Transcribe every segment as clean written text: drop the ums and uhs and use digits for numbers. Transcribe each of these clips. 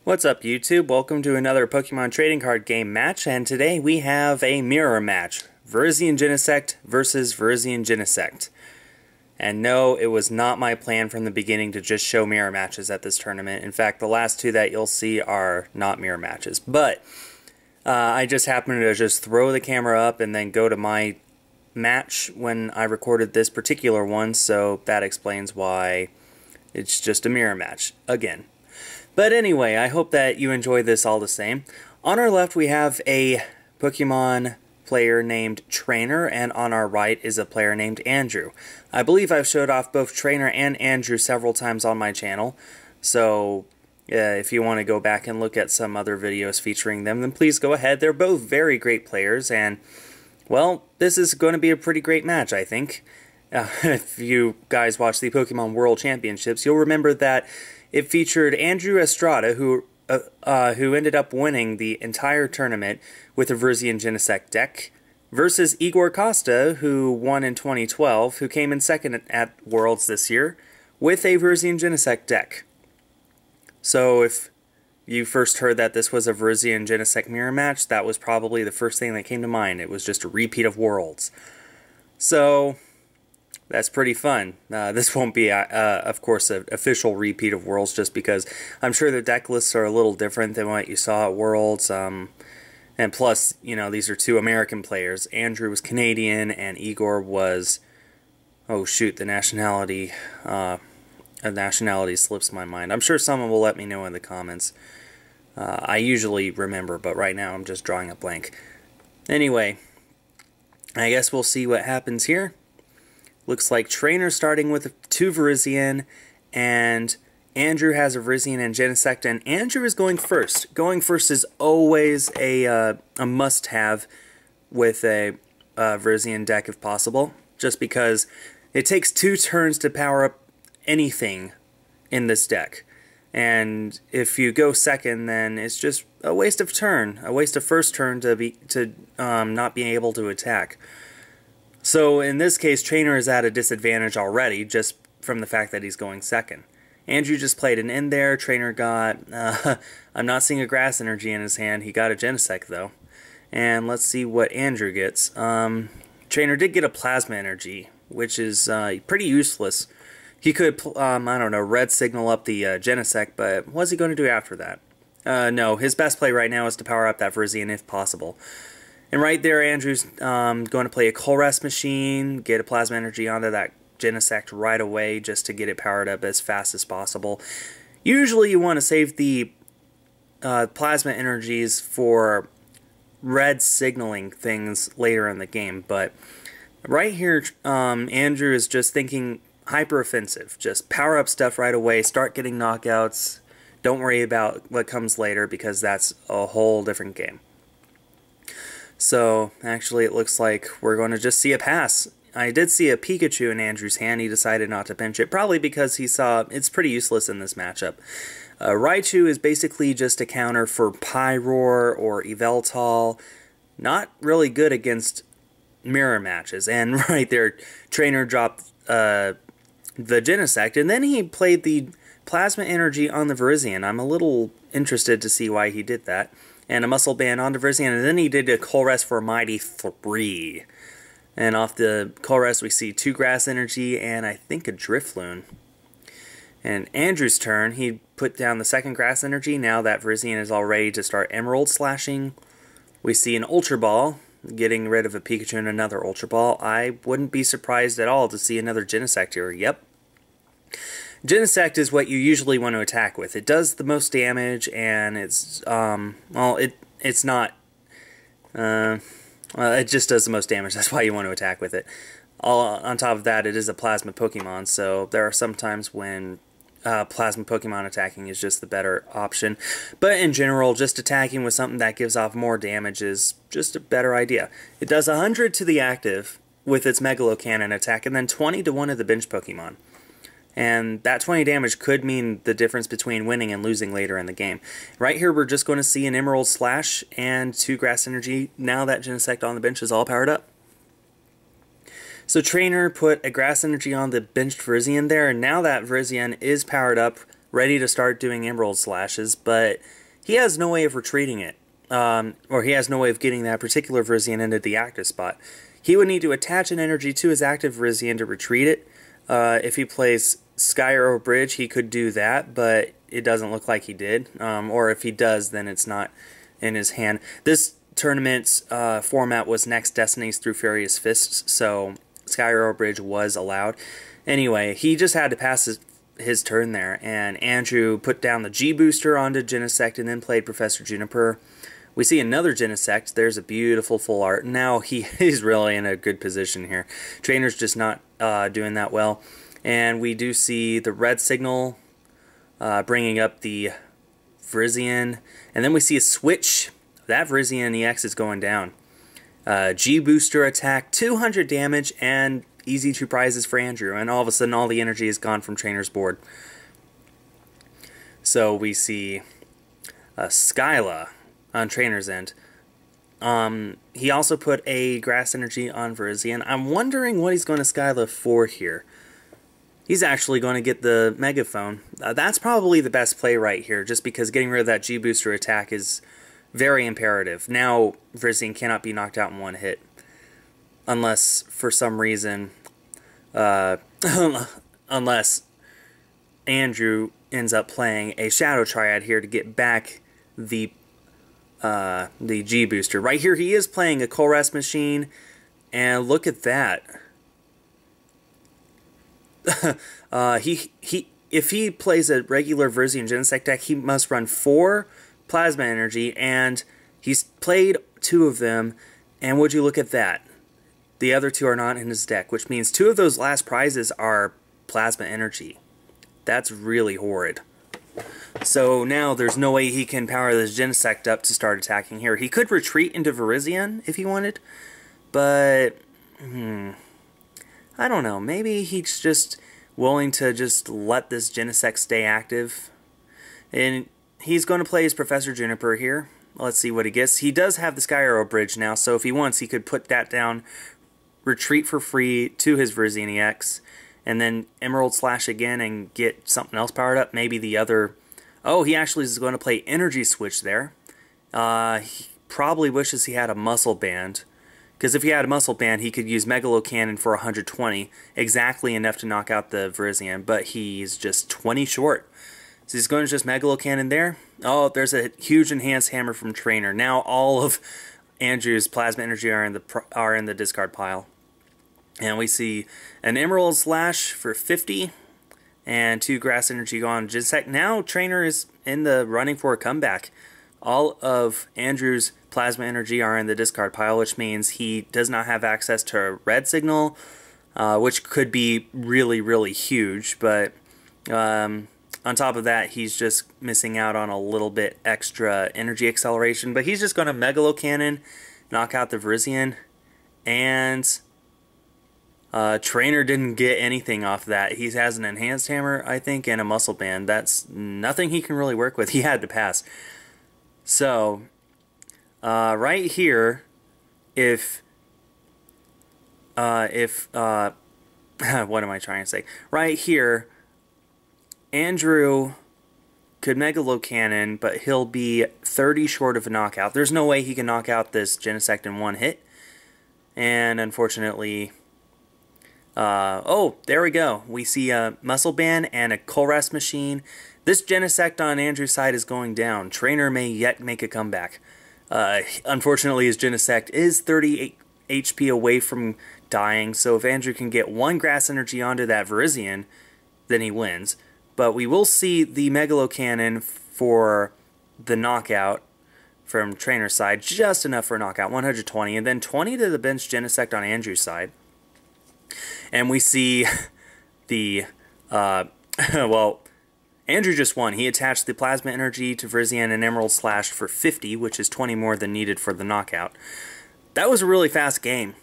What's up, YouTube? Welcome to another Pokemon trading card game match, and today we have a mirror match. Virizion Genesect versus Virizion Genesect. And no, it was not my plan from the beginning to just show mirror matches at this tournament. In fact, the last two that you'll see are not mirror matches. But I just happened to just throw the camera up and then go to my match when I recorded this particular one, so that explains why it's just a mirror match again. But anyway, I hope that you enjoy this all the same. On our left we have a Pokemon player named Trainer, and on our right is a player named Andrew. I believe I've showed off both Trainer and Andrew several times on my channel, so if you want to go back and look at some other videos featuring them, then please go ahead. They're both very great players, and, well, this is going to be a pretty great match, I think. If you guys watch the Pokemon World Championships, you'll remember that it featured Andrew Estrada, who ended up winning the entire tournament with a Virizion Genesect deck, versus Igor Costa, who won in 2012, who came in second at Worlds this year, with a Virizion Genesect deck. So if you first heard that this was a Virizion Genesect mirror match, that was probably the first thing that came to mind. It was just a repeat of Worlds. So that's pretty fun. This won't be, of course, an official repeat of Worlds, just because I'm sure the deck lists are a little different than what you saw at Worlds. And plus, you know, these are two American players. Andrew was Canadian, and Igor was, oh shoot, the nationality slips my mind. I'm sure someone will let me know in the comments. I usually remember, but right now I'm just drawing a blank. Anyway, I guess we'll see what happens here. Looks like Trainer starting with two Virizion, and Andrew has a Virizion and Genesect, and Andrew is going first. Going first is always a must-have with a Virizion deck if possible, just because it takes 2 turns to power up anything in this deck. And if you go second, then it's just a waste of turn, a waste of first turn to not being able to attack. So in this case, Trainer is at a disadvantage already, just from the fact that he's going second. Andrew just played an in there. Trainer got, I'm not seeing a Grass Energy in his hand. He got a Genesect though. And let's see what Andrew gets. Trainer did get a Plasma Energy, which is pretty useless. He could, I don't know, red signal up the Genesect, but what's he going to do after that? No, his best play right now is to power up that Virizion if possible. And right there, Andrew's going to play a Colress Machine, get a Plasma Energy onto that Genesect right away just to get it powered up as fast as possible. Usually you want to save the Plasma Energies for red signaling things later in the game, but right here, Andrew is just thinking hyper offensive. Just power up stuff right away, start getting knockouts. Don't worry about what comes later, because that's a whole different game. So, actually, it looks like we're going to just see a pass. I did see a Pikachu in Andrew's hand. He decided not to pinch it, probably because he saw it's pretty useless in this matchup. Raichu is basically just a counter for Pyroar or Yveltal. Not really good against mirror matches. And right there, Trainer dropped the Genesect, and then he played the Plasma Energy on the Virizion. I'm a little interested to see why he did that. And a Muscle Band on the Virizion, and then he did a Colress for a Mighty 3. And off the Colress we see 2 Grass Energy and I think a Drifloon. And Andrew's turn, he put down the second Grass Energy. Now that Virizion is all ready to start Emerald slashing. We see an Ultra Ball, getting rid of a Pikachu and another Ultra Ball. I wouldn't be surprised at all to see another Genesect here. Yep. Genesect is what you usually want to attack with. It does the most damage, and it's, well, it's not, it just does the most damage. That's why you want to attack with it. On top of that, it is a Plasma Pokemon, so there are some times when Plasma Pokemon attacking is just the better option. But in general, just attacking with something that gives off more damage is just a better idea. It does 100 to the active with its Megalo Cannon attack, and then 20 to one of the bench Pokemon. And that 20 damage could mean the difference between winning and losing later in the game. Right here, we're just going to see an Emerald Slash and 2 Grass Energy. Now that Genesect on the bench is all powered up. So Trainer put a Grass Energy on the benched Virizion there, and now that Virizion is powered up ready to start doing Emerald Slashes, but he has no way of retreating it. Or he has no way of getting that particular Virizion into the active spot. He would need to attach an energy to his active Virizion to retreat it. If he plays Sky Arrow Bridge, he could do that, but it doesn't look like he did. Or if he does, then it's not in his hand. This tournament's format was Next Destinies through Furious Fists, so Sky Arrow Bridge was allowed. Anyway, he just had to pass his turn there, and Andrew put down the G-Booster onto Genesect and then played Professor Juniper. We see another Genesect. There's a beautiful full art. Now he's really in a good position here. Trainer's just not doing that well. And we do see the red signal bringing up the Virizion. And then we see a switch. That Virizion EX is going down. G-Booster attack, 200 damage, and easy 2 prizes for Andrew. And all of a sudden, all the energy is gone from Trainer's board. So we see Skyla on Trainer's end. He also put a Grass Energy on Virizion. I'm wondering what he's going to Skyla for here. He's actually going to get the Megaphone. That's probably the best play right here, just because getting rid of that G-Booster attack is very imperative. Now Virizion cannot be knocked out in one hit. Unless, for some reason, unless Andrew ends up playing a Shadow Triad here to get back the G-Booster. Right here he is playing a Colress Machine, and look at that. If he plays a regular Virizion Genesect deck, he must run 4 Plasma Energy, and he's played 2 of them, and would you look at that? The other 2 are not in his deck, which means 2 of those last prizes are Plasma Energy. That's really horrid. So now there's no way he can power this Genesect up to start attacking here. He could retreat into Virizion if he wanted, but I don't know. Maybe he's just willing to just let this Genesect stay active. And he's going to play his Professor Juniper here. Let's see what he gets. He does have the Sky Arrow Bridge now, so if he wants, he could put that down, retreat for free to his Virizion EX, and then Emerald Slash again and get something else powered up. Maybe the other... Oh, he actually is going to play Energy Switch there. He probably wishes he had a Muscle Band, because if he had a Muscle Band, he could use Megalo Cannon for 120, exactly enough to knock out the Virizion, but he's just 20 short. So he's going to just Megalo Cannon there. Oh, there's a huge Enhanced Hammer from Trainer. Now all of Andrew's Plasma Energy are in the discard pile. And we see an Emerald Slash for 50 and 2 Grass Energy gone. Genesect. Now Trainer is in the running for a comeback. All of Andrew's Plasma Energy are in the discard pile, which means he does not have access to Red Signal, which could be really, really huge. But on top of that, he's just missing out on a little bit extra energy acceleration. But he's just going to Megalo Cannon, knock out the Virizion, and Trainer didn't get anything off that. He has an Enhanced Hammer, I think, and a Muscle Band. That's nothing he can really work with. He had to pass. So, right here, what am I trying to say? Right here, Andrew could Megalo Cannon, but he'll be 30 short of a knockout. There's no way he can knock out this Genesect in one hit. And unfortunately... oh, there we go. We see a Muscle Band and a Colress Machine. This Genesect on Andrew's side is going down. Trainer may yet make a comeback. Unfortunately, his Genesect is 38 HP away from dying, so if Andrew can get 1 Grass Energy onto that Virizion, then he wins. But we will see the Megalo Cannon for the knockout from Trainer's side, just enough for a knockout, 120, and then 20 to the bench Genesect on Andrew's side. And we see the, well, Andrew just won. He attached the Plasma Energy to Virizion and Emerald Slash for 50, which is 20 more than needed for the knockout. That was a really fast game.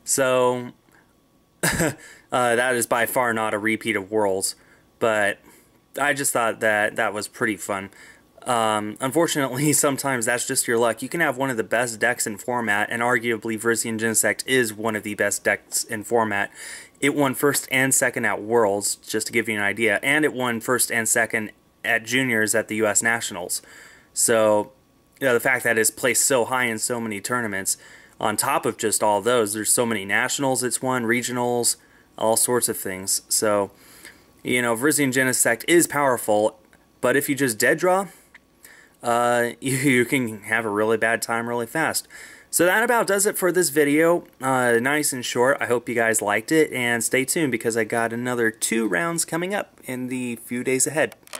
So, that is by far not a repeat of Worlds, but I just thought that that was pretty fun. Unfortunately, sometimes that's just your luck. You can have one of the best decks in format, and arguably Virizion Genesect is one of the best decks in format. It won first and second at Worlds, just to give you an idea, and it won first and second at Juniors at the U.S. Nationals. So, you know, the fact that it's placed so high in so many tournaments, on top of just all those, there's so many Nationals it's won, regionals, all sorts of things. So, you know, Virizion Genesect is powerful, but if you just dead draw, you can have a really bad time really fast. So that about does it for this video. Nice and short. I hope you guys liked it, and stay tuned because I got another 2 rounds coming up in the few days ahead.